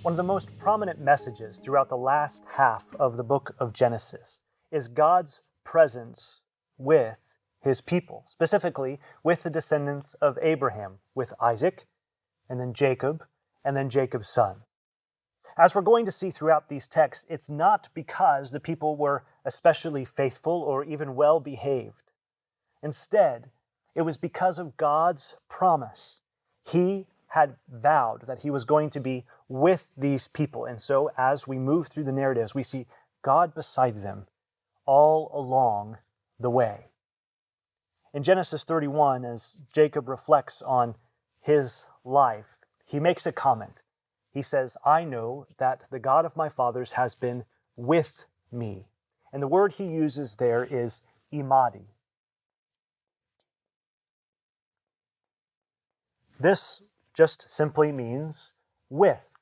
One of the most prominent messages throughout the last half of the book of Genesis is God's presence with his people, specifically with the descendants of Abraham, with Isaac, and then Jacob, and then Jacob's son. As we're going to see throughout these texts, it's not because the people were especially faithful or even well behaved. Instead, it was because of God's promise. He had vowed that he was going to be with these people. And so as we move through the narratives, we see God beside them all along the way. In Genesis 31, as Jacob reflects on his life, he makes a comment. He says, "I know that the God of my fathers has been with me." And the word he uses there is imadi. This just simply means with,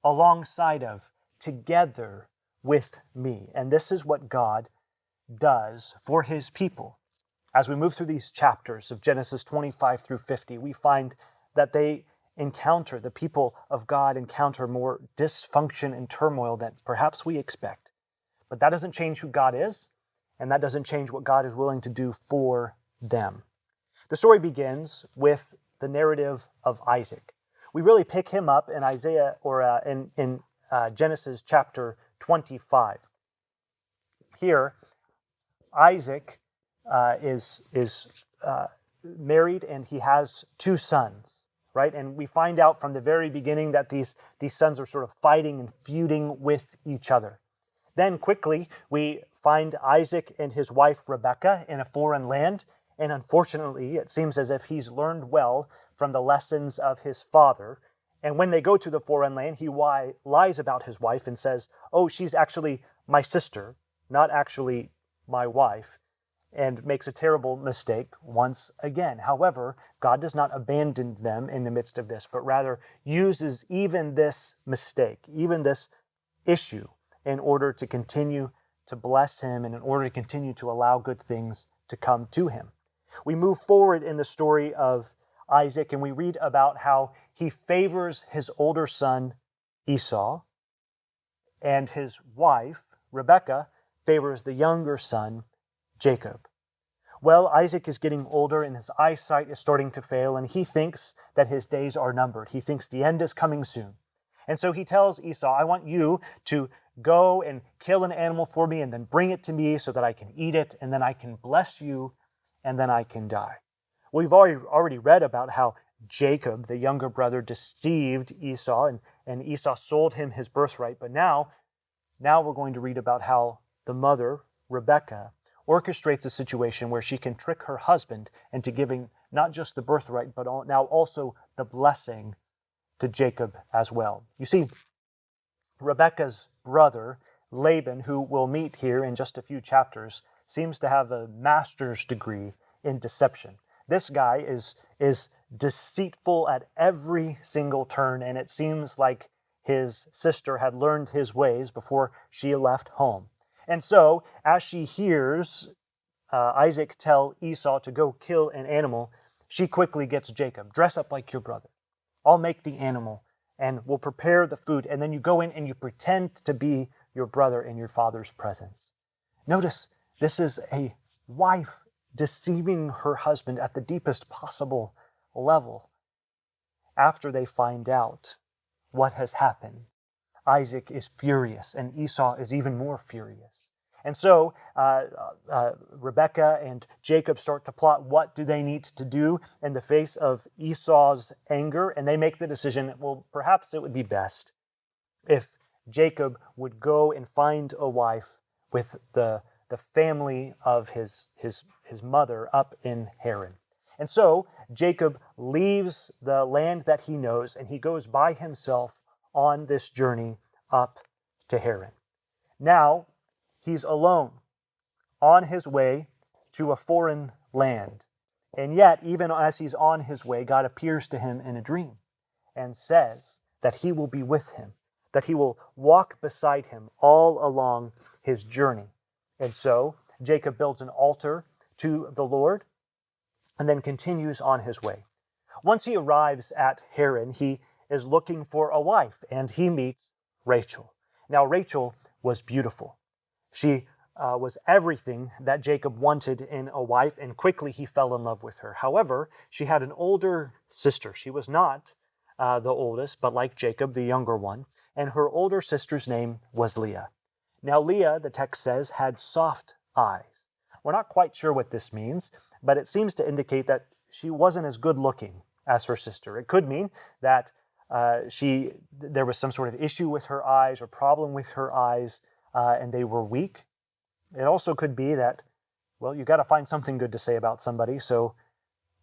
alongside of, together with me. And this is what God does for his people. As we move through these chapters of Genesis 25 through 50, we find that the people of God encounter more dysfunction and turmoil than perhaps we expect. But that doesn't change who God is, and that doesn't change what God is willing to do for them. The story begins with the narrative of Isaac. We really pick him up in Genesis chapter 25. Here, Isaac is married and he has two sons, right? And we find out from the very beginning that these sons are sort of fighting and feuding with each other. Then quickly we find Isaac and his wife Rebekah in a foreign land. And unfortunately, it seems as if he's learned well from the lessons of his father. And when they go to the foreign land, he lies about his wife and says, "Oh, she's actually my sister, not actually my wife," and makes a terrible mistake once again. However, God does not abandon them in the midst of this, but rather uses even this mistake, even this issue, in order to continue to bless him and in order to continue to allow good things to come to him. We move forward in the story of Isaac and we read about how he favors his older son Esau, and his wife Rebekah favors the younger son Jacob. Well, Isaac is getting older and his eyesight is starting to fail, and he thinks that his days are numbered. He thinks the end is coming soon. And so he tells Esau, "I want you to go and kill an animal for me and then bring it to me so that I can eat it, and then I can bless you, and then I can die." We've already read about how Jacob, the younger brother, deceived Esau, and Esau sold him his birthright. But now we're going to read about how the mother, Rebekah, orchestrates a situation where she can trick her husband into giving not just the birthright, but now also the blessing to Jacob as well. You see, Rebekah's brother, Laban, who we'll meet here in just a few chapters, seems to have a master's degree in deception. This guy is deceitful at every single turn, and it seems like his sister had learned his ways before she left home. And so, as she hears Isaac tell Esau to go kill an animal, she quickly gets Jacob, "Dress up like your brother. I'll make the animal, and we'll prepare the food, and then you go in and you pretend to be your brother in your father's presence." Notice, this is a wife deceiving her husband at the deepest possible level. After they find out what has happened, Isaac is furious, and Esau is even more furious. And so Rebekah and Jacob start to plot what do they need to do in the face of Esau's anger, and they make the decision, well, perhaps it would be best if Jacob would go and find a wife with the family of his mother up in Haran. And so Jacob leaves the land that he knows, and he goes by himself on this journey up to Haran. Now he's alone on his way to a foreign land. And yet, even as he's on his way, God appears to him in a dream and says that he will be with him, that he will walk beside him all along his journey. And so Jacob builds an altar to the Lord and then continues on his way. Once he arrives at Haran, he is looking for a wife, and he meets Rachel. Now, Rachel was beautiful. She was everything that Jacob wanted in a wife, and quickly he fell in love with her. However, she had an older sister. She was not the oldest, but like Jacob, the younger one, and her older sister's name was Leah. Now, Leah, the text says, had soft eyes. We're not quite sure what this means, but it seems to indicate that she wasn't as good looking as her sister. It could mean that there was some sort of issue with her eyes or problem with her eyes, and they were weak. It also could be that, well, you got to find something good to say about somebody, so,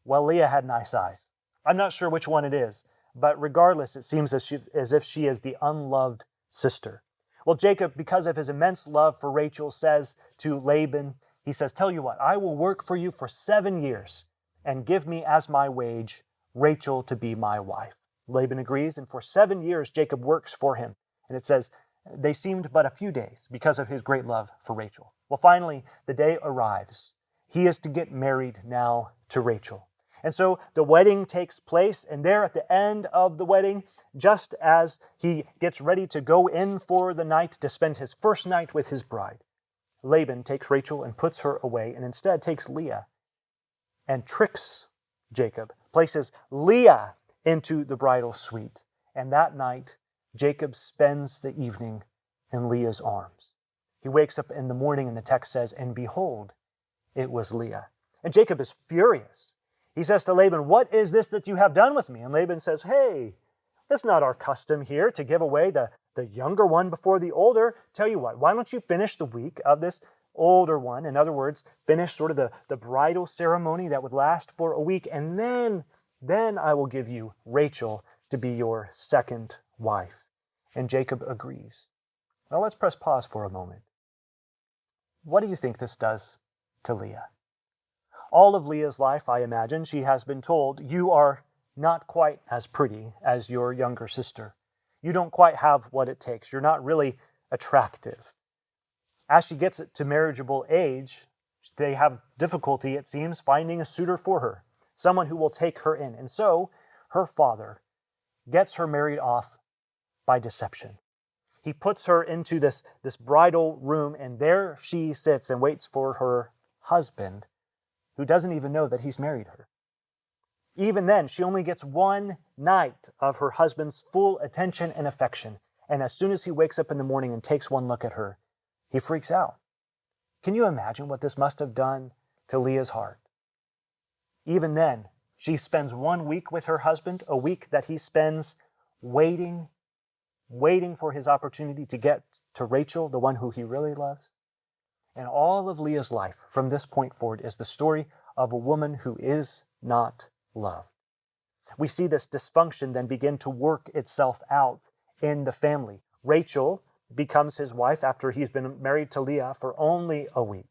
well, Leah had nice eyes. I'm not sure which one it is, but regardless, it seems as if she is the unloved sister. Well, Jacob, because of his immense love for Rachel, says to Laban, he says, "Tell you what, I will work for you for 7 years and give me as my wage Rachel to be my wife." Laban agrees, and for 7 years Jacob works for him. And it says, they seemed but a few days because of his great love for Rachel. Well, finally, the day arrives. He is to get married now to Rachel. And so the wedding takes place, and there at the end of the wedding, just as he gets ready to go in for the night to spend his first night with his bride, Laban takes Rachel and puts her away, and instead takes Leah and tricks Jacob, places Leah into the bridal suite. And that night, Jacob spends the evening in Leah's arms. He wakes up in the morning, and the text says, and behold, it was Leah. And Jacob is furious. He says to Laban, "What is this that you have done with me?" And Laban says, "Hey, that's not our custom here to give away the younger one before the older. Tell you what, why don't you finish the week of this older one?" In other words, finish sort of the bridal ceremony that would last for a week, and then I will give you Rachel to be your second wife. And Jacob agrees. Now let's press pause for a moment. What do you think this does to Leah? All of Leah's life, I imagine, she has been told, you are not quite as pretty as your younger sister. You don't quite have what it takes. You're not really attractive. As she gets to marriageable age, they have difficulty, it seems, finding a suitor for her, someone who will take her in. And so her father gets her married off by deception. He puts her into this bridal room, and there she sits and waits for her husband, who doesn't even know that he's married her. Even then, she only gets one night of her husband's full attention and affection. And as soon as he wakes up in the morning and takes one look at her, he freaks out. Can you imagine what this must have done to Leah's heart? Even then, she spends 1 week with her husband, a week that he spends waiting for his opportunity to get to Rachel, the one who he really loves. And all of Leah's life from this point forward is the story of a woman who is not loved. We see this dysfunction then begin to work itself out in the family. Rachel becomes his wife after he's been married to Leah for only a week.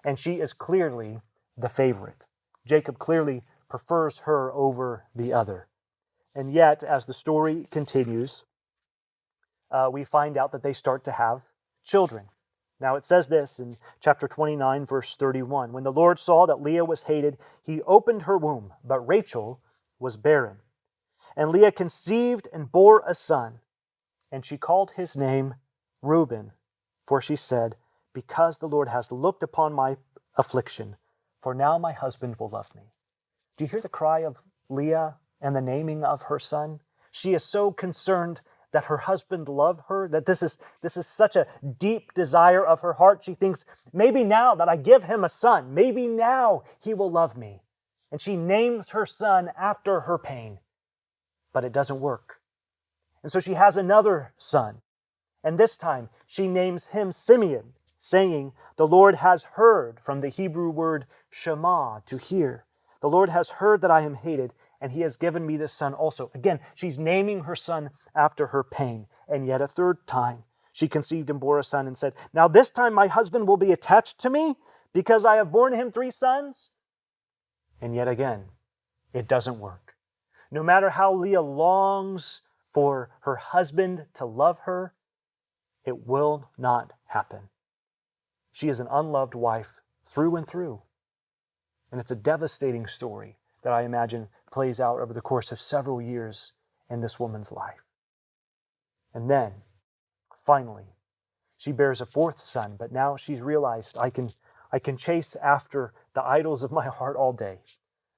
And she is clearly the favorite. Jacob clearly prefers her over the other. And yet, as the story continues, we find out that they start to have children. Now it says this in chapter 29, verse 31. When the Lord saw that Leah was hated, he opened her womb, but Rachel was barren. And Leah conceived and bore a son, and she called his name Reuben, for she said, because the Lord has looked upon my affliction, for now my husband will love me. Do you hear the cry of Leah and the naming of her son? She is so concerned that her husband love her, that this is such a deep desire of her heart. She thinks, maybe now that I give him a son, maybe now he will love me. And she names her son after her pain. But it doesn't work. And so she has another son. And this time she names him Simeon, saying, the Lord has heard, from the Hebrew word shema, to hear. The Lord has heard that I am hated, and he has given me this son also. Again, she's naming her son after her pain. And yet a third time, she conceived and bore a son and said, now this time my husband will be attached to me because I have borne him 3 sons. And yet again, it doesn't work. No matter how Leah longs for her husband to love her, it will not happen. She is an unloved wife through and through. And it's a devastating story that I imagine plays out over the course of several years in this woman's life. And then, finally, she bears a fourth son, but now she's realized I can chase after the idols of my heart all day,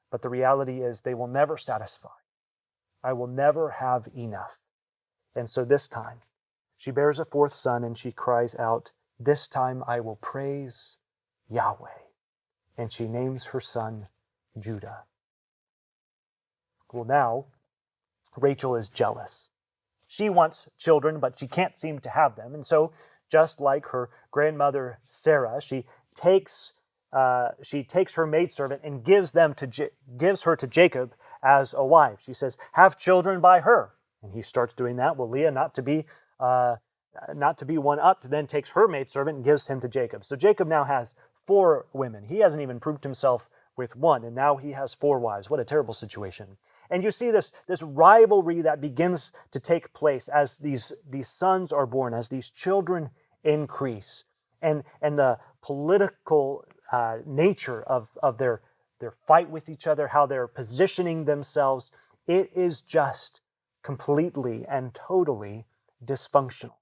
but the reality is they will never satisfy. I will never have enough. And so this time, she bears a fourth son and she cries out, "This time I will praise Yahweh." And she names her son Judah. Well, now, Rachel is jealous. She wants children, but she can't seem to have them. And so, just like her grandmother Sarah, she takes her maidservant and gives her to Jacob as a wife. She says, "Have children by her." And he starts doing that. Well, Leah, not to be one-upped, then takes her maidservant and gives him to Jacob. So Jacob now has 4 women. He hasn't even proved himself with one, and now he has 4 wives. What a terrible situation. And you see this rivalry that begins to take place as these sons are born, as these children increase. And the political nature of their fight with each other, how they're positioning themselves, it is just completely and totally dysfunctional.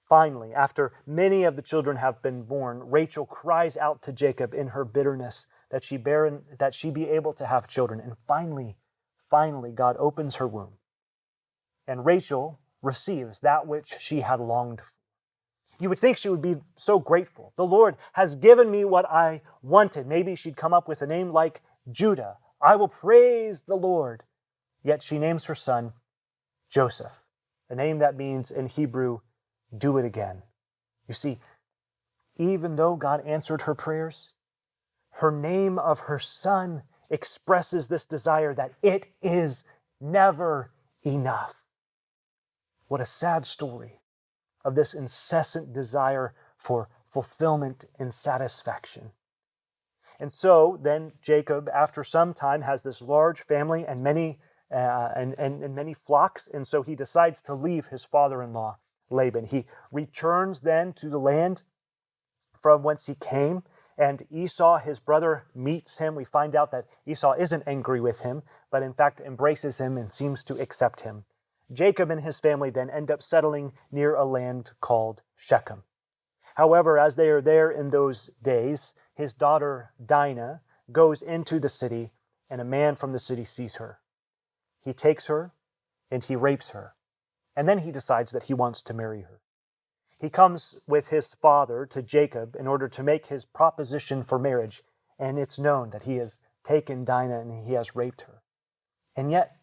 Finally, after many of the children have been born, Rachel cries out to Jacob in her bitterness that she be able to have children. And finally, God opens her womb. And Rachel receives that which she had longed for. You would think she would be so grateful. The Lord has given me what I wanted. Maybe she'd come up with a name like Judah. I will praise the Lord. Yet she names her son Joseph, a name that means in Hebrew, "do it again." You see, even though God answered her prayers, her name of her son expresses this desire that it is never enough. What a sad story of this incessant desire for fulfillment and satisfaction. And so then Jacob, after some time, has this large family and many flocks, and so he decides to leave his father-in-law Laban. He returns then to the land from whence he came, and Esau, his brother, meets him. We find out that Esau isn't angry with him, but in fact embraces him and seems to accept him. Jacob and his family then end up settling near a land called Shechem. However, as they are there in those days, his daughter Dinah goes into the city, and a man from the city sees her. He takes her and he rapes her, and then he decides that he wants to marry her. He comes with his father to Jacob in order to make his proposition for marriage, and it's known that he has taken Dinah and he has raped her. And yet,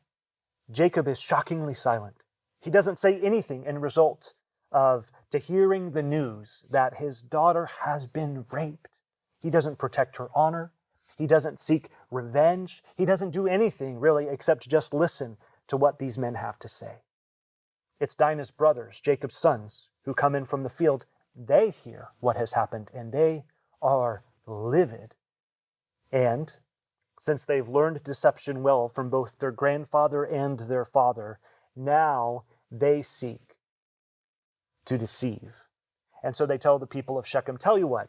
Jacob is shockingly silent. He doesn't say anything in result to hearing the news that his daughter has been raped. He doesn't protect her honor. He doesn't seek revenge. He doesn't do anything really except just listen to what these men have to say. It's Dinah's brothers, Jacob's sons, who come in from the field. They hear what has happened and they are livid. And since they've learned deception well from both their grandfather and their father, now they seek to deceive. And so they tell the people of Shechem, "Tell you what,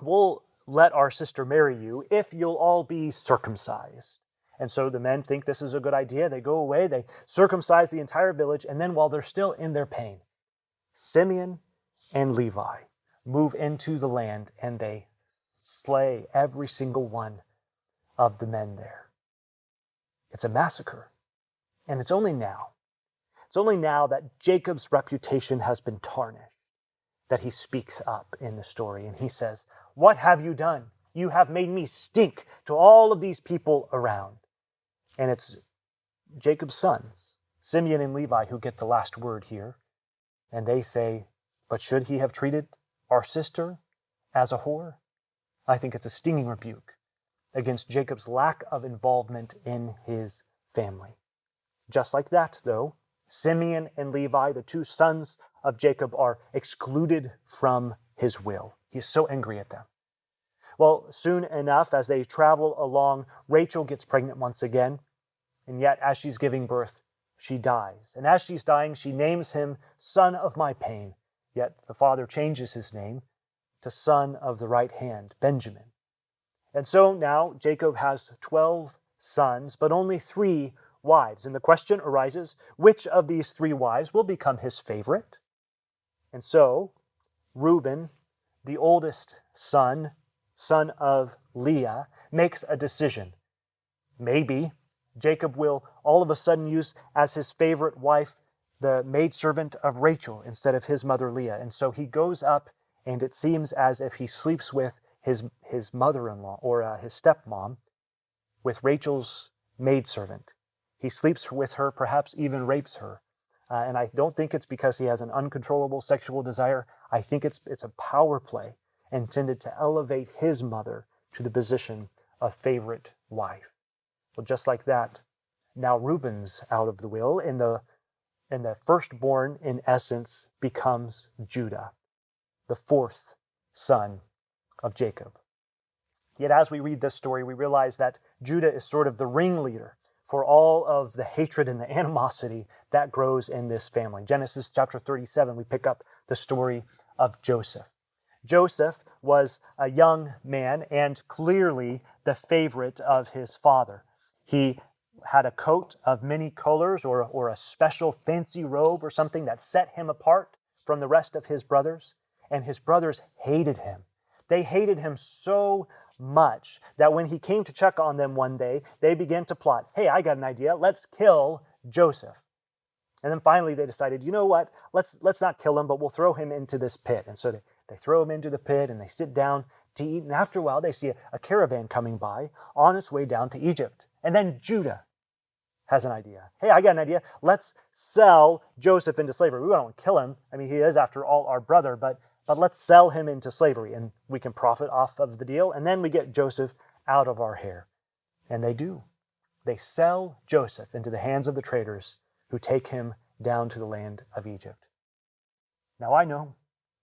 we'll let our sister marry you if you'll all be circumcised." And so the men think this is a good idea. They go away, they circumcise the entire village, and then while they're still in their pain, Simeon and Levi move into the land and they slay every single one of the men there. It's a massacre. And it's only now that Jacob's reputation has been tarnished that he speaks up in the story and he says, "What have you done? You have made me stink to all of these people around." And it's Jacob's sons, Simeon and Levi, who get the last word here. And they say, "But should he have treated our sister as a whore?" I think it's a stinging rebuke against Jacob's lack of involvement in his family. Just like that, though, Simeon and Levi, the 2 sons of Jacob, are excluded from his will. He's so angry at them. Well, soon enough, as they travel along, Rachel gets pregnant once again, and yet as she's giving birth, she dies. And as she's dying, she names him son of my pain, yet the father changes his name to son of the right hand, Benjamin. And so now Jacob has 12 sons, but only 3 wives. And the question arises, which of these 3 wives will become his favorite? And so, Reuben, the oldest son of Leah, makes a decision. Maybe Jacob will all of a sudden use as his favorite wife the maidservant of Rachel instead of his mother Leah. And so he goes up, and it seems as if he sleeps with his mother-in-law or his stepmom, with Rachel's maidservant. He sleeps with her, perhaps even rapes her. And I don't think it's because he has an uncontrollable sexual desire. I think it's a power play intended to elevate his mother to the position of favorite wife. Well, just like that, now Reuben's out of the will, and the firstborn, in essence, becomes Judah, the 4th son of Jacob. Yet as we read this story, we realize that Judah is sort of the ringleader for all of the hatred and the animosity that grows in this family. Genesis chapter 37, we pick up the story of Joseph. Joseph was a young man and clearly the favorite of his father. He had a coat of many colors or a special fancy robe or something that set him apart from the rest of his brothers, and his brothers hated him. They hated him so much that when he came to check on them one day, they began to plot, hey, I got an idea, let's kill Joseph. And then finally they decided, you know what, let's not kill him, but we'll throw him into this pit. And so they throw him into the pit and they sit down to eat, and after a while they see a caravan coming by on its way down to Egypt. And then Judah has an idea. Hey, I got an idea. Let's sell Joseph into slavery. We don't want to kill him. I mean, he is, after all, our brother, but let's sell him into slavery, and we can profit off of the deal, and then we get Joseph out of our hair. And they do. They sell Joseph into the hands of the traders who take him down to the land of Egypt. Now, I know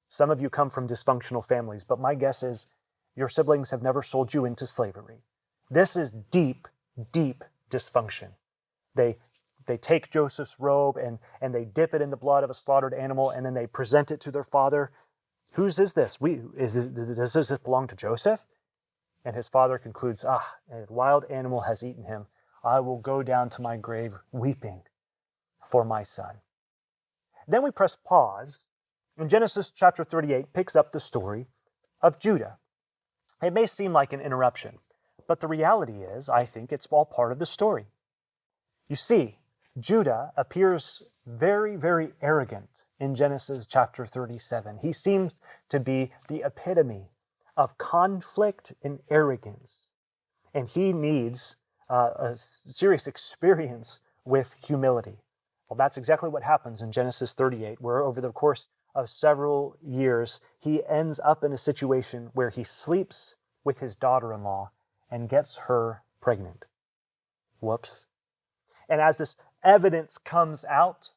some of you come from dysfunctional families, but my guess is your siblings have never sold you into slavery. This is deep, deep dysfunction. They take Joseph's robe and they dip it in the blood of a slaughtered animal, and then they present it to their father. Whose is this? Does this belong to Joseph? And his father concludes, a wild animal has eaten him. I will go down to my grave weeping for my son. Then we press pause, and Genesis chapter 38 picks up the story of Judah. It may seem like an interruption, but the reality is, I think it's all part of the story. You see, Judah appears very, very arrogant in Genesis chapter 37. He seems to be the epitome of conflict and arrogance. And he needs a serious experience with humility. Well, that's exactly what happens in Genesis 38, where over the course of several years, he ends up in a situation where he sleeps with his daughter-in-law and gets her pregnant. Whoops. And as this evidence comes out,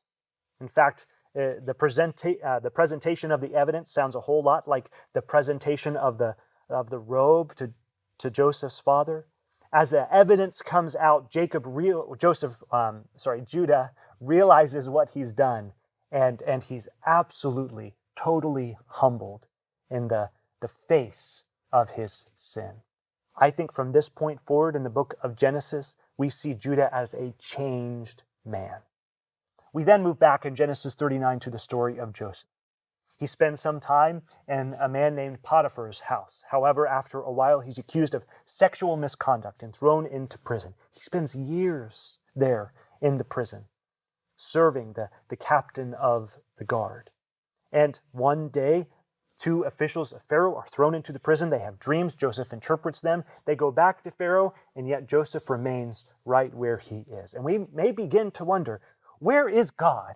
in fact, the presentation of the evidence sounds a whole lot like the presentation of the robe to Joseph's father. As the evidence comes out, Judah realizes what he's done, and he's absolutely, totally humbled in the face of his sin. I think from this point forward in the book of Genesis, we see Judah as a changed man. We then move back in Genesis 39 to the story of Joseph. He spends some time in a man named Potiphar's house. However, after a while, he's accused of sexual misconduct and thrown into prison. He spends years there in the prison, serving the captain of the guard. And one day, 2 officials of Pharaoh are thrown into the prison. They have dreams. Joseph interprets them. They go back to Pharaoh, and yet Joseph remains right where he is. And we may begin to wonder, where is God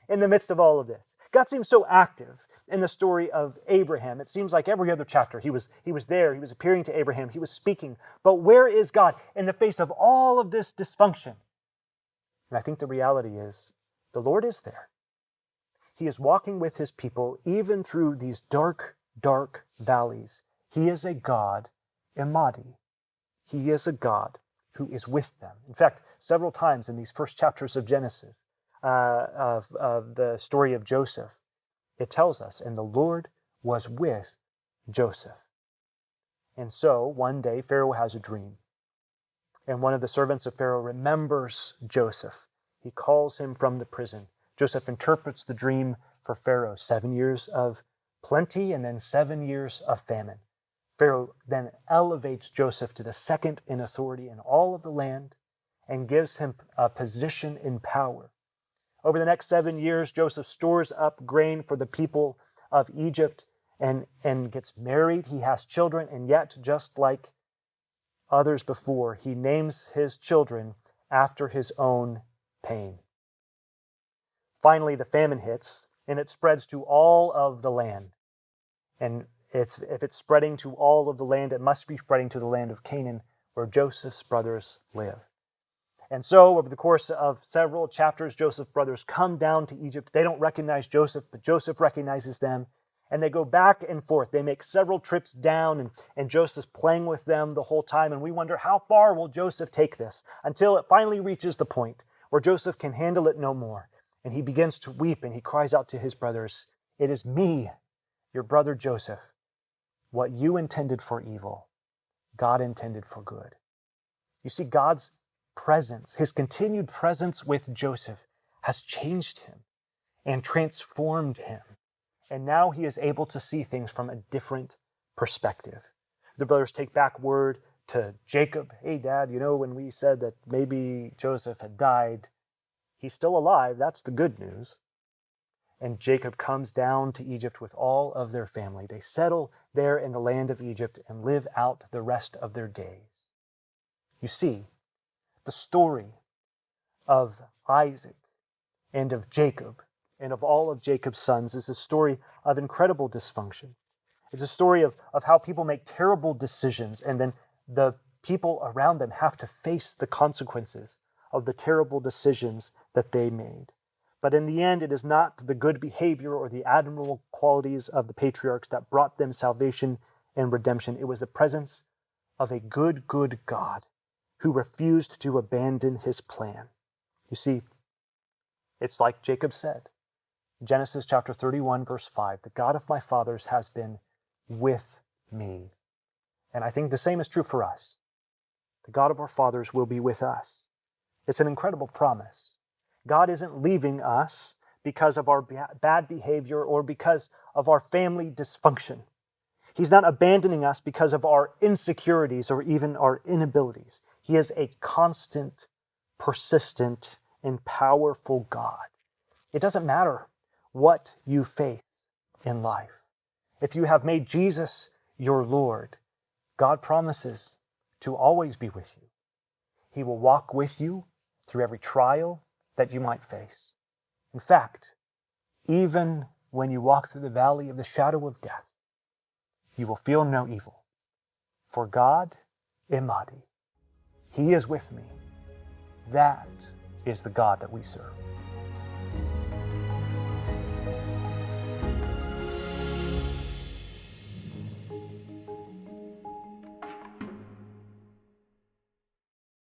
in the midst of all of this? God seems so active in the story of Abraham. It seems like every other chapter he was there, he was appearing to Abraham, he was speaking. But where is God in the face of all of this dysfunction? And I think the reality is the Lord is there. He is walking with his people even through these dark, dark valleys. He is a God Emadi. He is a God who is with them. In fact, several times in these first chapters of Genesis, of the story of Joseph, it tells us, and the Lord was with Joseph. And so one day Pharaoh has a dream. And one of the servants of Pharaoh remembers Joseph. He calls him from the prison. Joseph interprets the dream for Pharaoh, 7 years of plenty and then 7 years of famine. Pharaoh then elevates Joseph to the second in authority in all of the land and gives him a position in power. Over the next 7 years, Joseph stores up grain for the people of Egypt and gets married. He has children, and yet, just like others before, he names his children after his own pain. Finally, the famine hits, and it spreads to all of the land. And if it's spreading to all of the land, it must be spreading to the land of Canaan, where Joseph's brothers live. And so, over the course of several chapters, Joseph's brothers come down to Egypt. They don't recognize Joseph, but Joseph recognizes them. And they go back and forth. They make several trips down, and Joseph's playing with them the whole time. And we wonder, how far will Joseph take this? Until it finally reaches the point where Joseph can handle it no more. And he begins to weep, and he cries out to his brothers, "It is me, your brother Joseph. What you intended for evil, God intended for good." You see, God's presence, his continued presence with Joseph, has changed him and transformed him. And now he is able to see things from a different perspective. The brothers take back word to Jacob. "Hey, Dad, when we said that maybe Joseph had died, he's still alive. That's the good news." And Jacob comes down to Egypt with all of their family. They settle there in the land of Egypt and live out the rest of their days. You see, the story of Isaac and of Jacob and of all of Jacob's sons is a story of incredible dysfunction. It's a story of how people make terrible decisions, and then the people around them have to face the consequences of the terrible decisions that they made. But in the end, it is not the good behavior or the admirable qualities of the patriarchs that brought them salvation and redemption. It was the presence of a good God who refused to abandon his plan. You see, it's like Jacob said, Genesis chapter 31, verse 5, "The God of my fathers has been with me." And I think the same is true for us. The God of our fathers will be with us. It's an incredible promise. God isn't leaving us because of our bad behavior or because of our family dysfunction. He's not abandoning us because of our insecurities or even our inabilities. He is a constant, persistent, and powerful God. It doesn't matter what you face in life. If you have made Jesus your Lord, God promises to always be with you. He will walk with you through every trial that you might face. In fact, even when you walk through the valley of the shadow of death, you will feel no evil. For God, Imadi, He is with me. That is the God that we serve.